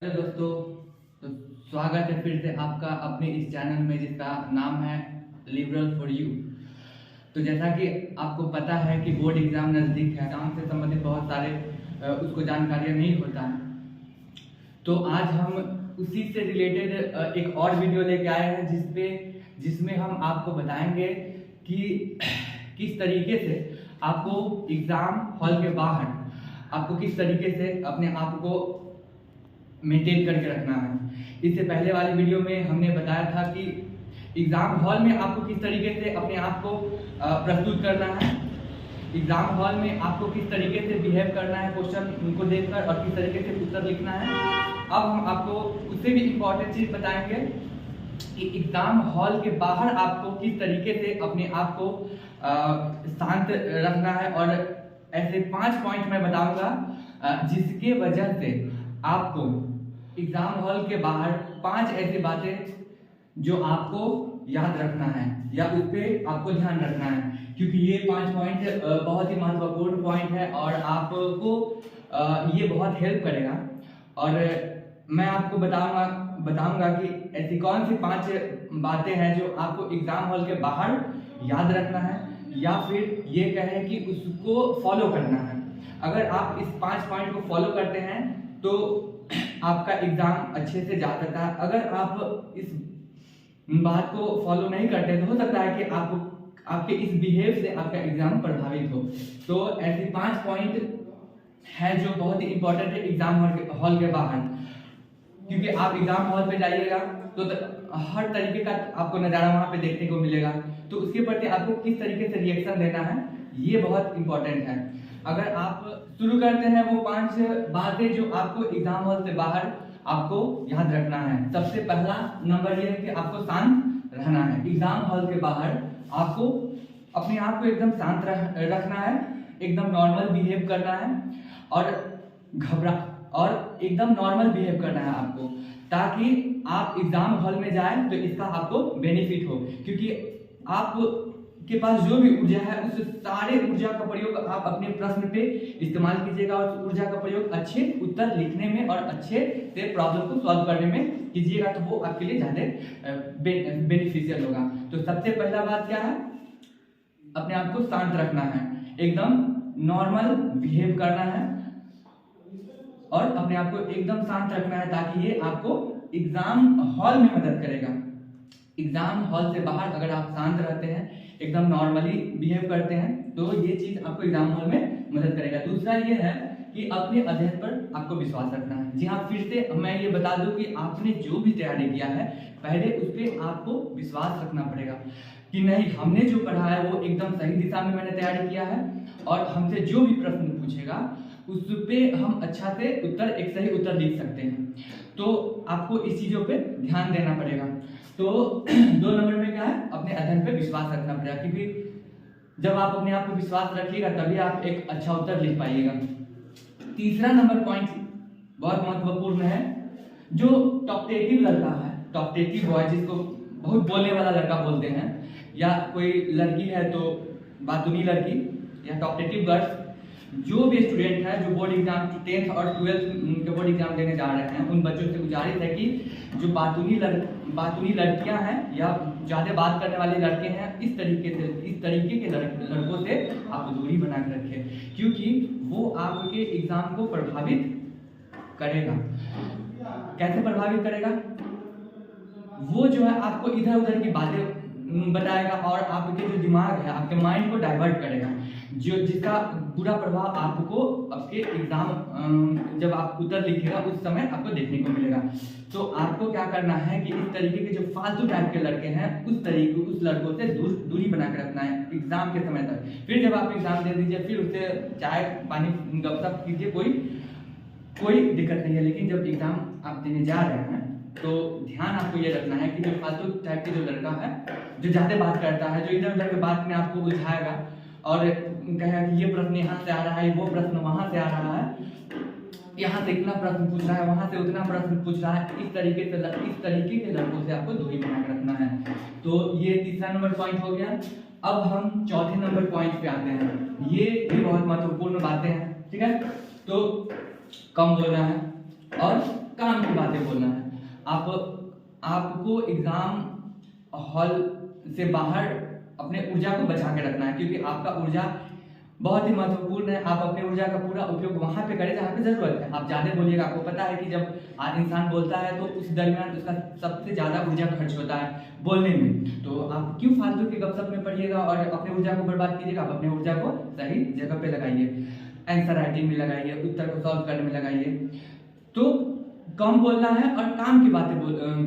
Hello दोस्तों, तो स्वागत है फिर से आपका अपने इस चैनल में जिसका नाम है लिबरल फॉर यू। तो जैसा कि आपको पता है कि बोर्ड एग्ज़ाम नज़दीक है, एग्जाम से संबंधित बहुत सारे उसको जानकारियाँ नहीं होता है। तो आज हम उसी से रिलेटेड एक और वीडियो लेके आए हैं जिसमें हम आपको बताएंगे कि किस तरीके से आपको एग्ज़ाम हॉल के बाहर आपको किस तरीके से अपने आप को मेंटेन करके रखना है। इससे पहले वाली वीडियो में हमने बताया था कि एग्ज़ाम हॉल में आपको किस तरीके से अपने आप को प्रस्तुत करना है, एग्ज़ाम हॉल में आपको किस तरीके से बिहेव करना है क्वेश्चन को देखकर और किस तरीके से उत्तर लिखना है। अब हम आपको उससे भी इम्पोर्टेंट चीज़ बताएंगे कि एग्ज़ाम हॉल के बाहर आपको किस तरीके से अपने आप को शांत रखना है। और ऐसे 5 पॉइंट मैं बताऊंगा जिसके वजह से आपको एग्ज़ाम हॉल के बाहर 5 ऐसी बातें जो आपको याद रखना है या उस पर आपको ध्यान रखना है, क्योंकि ये 5 पॉइंट बहुत ही महत्वपूर्ण पॉइंट है और आपको ये बहुत हेल्प करेगा। और मैं आपको बताऊंगा कि ऐसी कौन सी 5 बातें हैं जो आपको एग्ज़ाम हॉल के बाहर याद रखना है या फिर ये कहें कि उसको फॉलो करना है। अगर आप इस 5 पॉइंट को फॉलो करते हैं तो आपका एग्ज़ाम अच्छे से जा सकता है। अगर आप इस बात को फॉलो नहीं करते तो हो सकता है कि आपके इस बिहेव से आपका एग्ज़ाम प्रभावित हो। तो ऐसे 5 पॉइंट है जो बहुत ही इंपॉर्टेंट है एग्ज़ाम हॉल के बाहर, क्योंकि आप एग्ज़ाम हॉल पे जाइएगा तो हर तरीके का आपको नज़ारा वहाँ पे देखने को मिलेगा। तो उसके प्रति आपको किस तरीके से रिएक्शन देना है ये बहुत इंपॉर्टेंट है। अगर आप शुरू करते हैं वो 5 बातें जो आपको एग्ज़ाम हॉल से बाहर आपको याद रखना है। सबसे पहला नंबर ये है कि आपको शांत रहना है। एग्ज़ाम हॉल के बाहर आपको अपने आप को एकदम शांत रखना है, एकदम नॉर्मल बिहेव करना है और एकदम नॉर्मल बिहेव करना है आपको, ताकि आप एग्ज़ाम हॉल में जाएं तो इसका आपको बेनिफिट हो। क्योंकि आप के पास जो भी ऊर्जा है उस सारे ऊर्जा का प्रयोग आप अपने प्रश्न पे इस्तेमाल कीजिएगा और उस ऊर्जा का प्रयोग अच्छे उत्तर लिखने में और अच्छे से प्रॉब्लम को सॉल्व करने में कीजिएगा, तो वो आपके लिए ज़्यादा बेनिफिशियल होगा। तो सबसे पहला बात क्या है, अपने आप को शांत रखना है, एकदम नॉर्मल बिहेव करना है और अपने आप को एकदम शांत रखना है, ताकि ये आपको एग्ज़ाम हॉल में मदद करेगा। एग्ज़ाम हॉल से बाहर अगर आप शांत रहते हैं, एकदम नॉर्मली बिहेव करते हैं, तो ये चीज़ आपको एग्ज़ाम हॉल में मदद करेगा। दूसरा ये है कि अपने अध्ययन पर आपको विश्वास रखना है। जी हाँ, फिर से मैं ये बता दूं कि आपने जो भी तैयारी किया है पहले उस पर आपको विश्वास रखना पड़ेगा कि नहीं, हमने जो पढ़ा है वो एकदम सही दिशा में मैंने तैयारी किया है और हमसे जो भी प्रश्न पूछेगा उस पर हम अच्छा से एक सही उत्तर लिख सकते हैं। तो आपको इस चीज़ों पे ध्यान देना पड़ेगा। तो 2 नंबर में क्या है, अपने अध्ययन पे विश्वास रखना पड़ेगा, क्योंकि जब आप अपने आप पे विश्वास रखिएगा तभी आप एक अच्छा उत्तर लिख पाइएगा। तीसरा नंबर पॉइंट बहुत महत्वपूर्ण है, जो टॉपटेटिव लड़का है, टॉपटेटिव बॉय जिसको बहुत बोलने वाला लड़का बोलते हैं, या कोई लड़की है तो बातूनी लड़की या टॉपटेटिव गर्ल्स, जो भी स्टूडेंट है जो बोर्ड एग्जाम 10th और 12th के बोर्ड एग्जाम देने जा रहे हैं, उन बच्चों से गुजारिश है कि जो बातूनी लड़कियां हैं या ज़्यादा बात करने वाले लड़के हैं, इस तरीके के लड़कों से आप दूरी बना के रखें, क्योंकि वो आपके एग्जाम को प्रभावित करेगा। कैसे प्रभावित करेगा? वो जो है आपको इधर उधर की बातें बताएगा और आपके जो दिमाग है, आपके माइंड को डाइवर्ट करेगा, जिसका बुरा प्रभाव आपको आपके एग्जाम जब आप उत्तर लिखिएगा उस समय आपको देखने को मिलेगा। तो आपको क्या करना है कि इस तरीके के जो फालतू टाइप के लड़के हैं उस लड़कों से दूरी बना के रखना है एग्जाम के समय तक। फिर जब आप एग्जाम दे दीजिए, फिर उससे चाय पानी गपशप कीजिए, कोई दिक्कत नहीं है। लेकिन जब एग्जाम आप देने जा रहे हैं तो ध्यान आपको ये रखना है कि जो फालतू टाइप के जो लड़का है, जो ज़्यादा बात करता है, जो इधर उधर के बात में आपको उलझाएगा और कहेगा कि ये प्रश्न यहाँ से आ रहा है, वो प्रश्न वहाँ से आ रहा है, यहाँ से इतना प्रश्न पूछ रहा है, वहाँ से उतना प्रश्न पूछ रहा है, इस तरीके के लड़कों से आपको दूरी बना के रखना है। तो ये तीसरा नंबर पॉइंट हो गया। अब हम चौथे नंबर पॉइंट पे आते हैं। ये भी बहुत महत्वपूर्ण बातें हैं, ठीक है। तो कम बोलना है और काम की बातें बोलना है। आपको एग्जाम हॉल से बाहर अपने ऊर्जा को बचा के रखना है, क्योंकि आपका ऊर्जा बहुत ही महत्वपूर्ण है। आप अपने ऊर्जा का पूरा उपयोग वहां पे करें जहाँ पे जरूरत है। आप ज़्यादा बोलिएगा, आपको पता है कि जब इंसान बोलता है तो उस दरमियान उसका सबसे ज़्यादा ऊर्जा खर्च होता है बोलने में। तो आप क्यों फालतू के गपशप में पढ़िएगा और अपने ऊर्जा को बर्बाद कीजिएगा। आप अपने ऊर्जा को सही जगह पे लगाइए, आंसर राइटिंग में लगाइए, उत्तर को सॉल्व करने में लगाइए। तो कम बोलना है और काम की बातें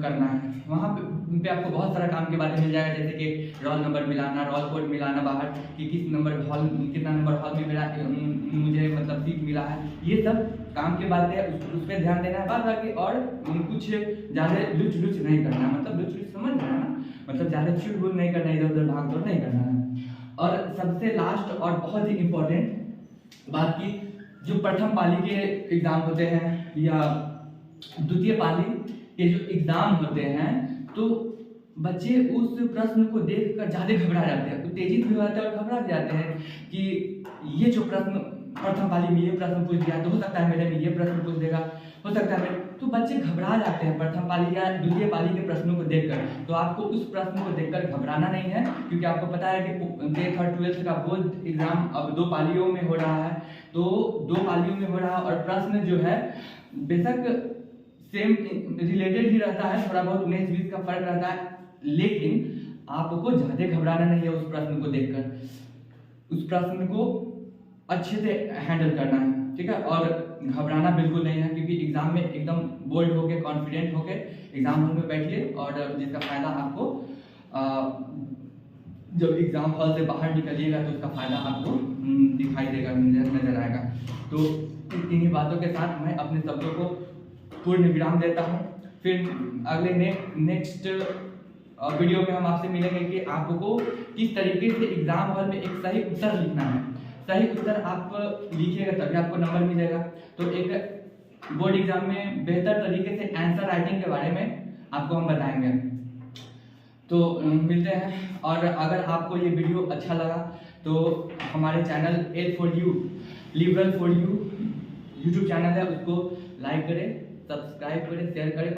करना है। वहाँ पे आपको बहुत सारा काम की बातें मिल जाएगा, जैसे कि रोल नंबर मिलाना, रोल कोड मिलाना बाहर, कि कितना नंबर हॉल में मेरा मुझे मतलब सीट मिला है। ये सब काम की बातें है, उस पर ध्यान देना है बाकी। और कुछ ज़्यादा लुच नहीं करना, मतलब लुच समझ रहे हैं ना, मतलब ज़्यादा चुलबुल नहीं करना, इधर उधर भाग दौड़ नहीं करना है। और सबसे लास्ट और बहुत ही इम्पोर्टेंट बात की, जो प्रथम पाली के एग्जाम होते हैं या द्वितीय पाली के जो एग्जाम होते हैं, तो बच्चे उस प्रश्न को देखकर ज़्यादा घबरा जाते हैं, उत्तेजित भी होते हैं और घबरा जाते हैं कि ये जो प्रश्न प्रथम पाली में ये प्रश्न पूछ दिया तो हो सकता है मेरे में ये प्रश्न पूछ देगा, हो सकता है मेरे, तो बच्चे घबरा जाते हैं प्रथम पाली या द्वितीय पाली के प्रश्नों को देखकर। तो आपको उस प्रश्न को देखकर घबराना नहीं है, क्योंकि आपको पता है कि 10th और 12th का बोर्ड एग्जाम अब 2 पालियों में हो रहा है। तो 2 पालियों में हो रहा है और प्रश्न जो है बेशक सेम रिलेटेड ही रहता है, थोड़ा बहुत 19-20 का फर्क रहता है, लेकिन आपको ज़्यादा घबराना नहीं है उस प्रश्न को देखकर। उस प्रश्न को अच्छे से हैंडल करना है, ठीक है। और घबराना बिल्कुल नहीं है, क्योंकि एग्जाम में एकदम बोल्ड होके, कॉन्फिडेंट होके एग्जाम हॉल में बैठिए, और जिसका फायदा आपको जब एग्जाम हॉल से बाहर निकलिएगा तो उसका फायदा आपको दिखाई देगा, नजर आएगा। तो इन्हीं बातों के साथ मैं अपने शब्दों को पूर्ण विराम देता हूँ। फिर अगले नेक्स्ट वीडियो में हम आपसे मिलेंगे कि आपको किस तरीके से एग्जाम हॉल में एक सही उत्तर लिखना है। सही उत्तर आप लिखिएगा तभी आपको नंबर मिलेगा। तो एक बोर्ड एग्जाम में बेहतर तरीके से आंसर राइटिंग के बारे में आपको हम बताएंगे। तो मिलते हैं। और अगर आपको ये वीडियो अच्छा लगा तो हमारे channel L4U liberal for you YouTube channel है, उसको लाइक करें, सब्सक्राइब करें, शेयर करें।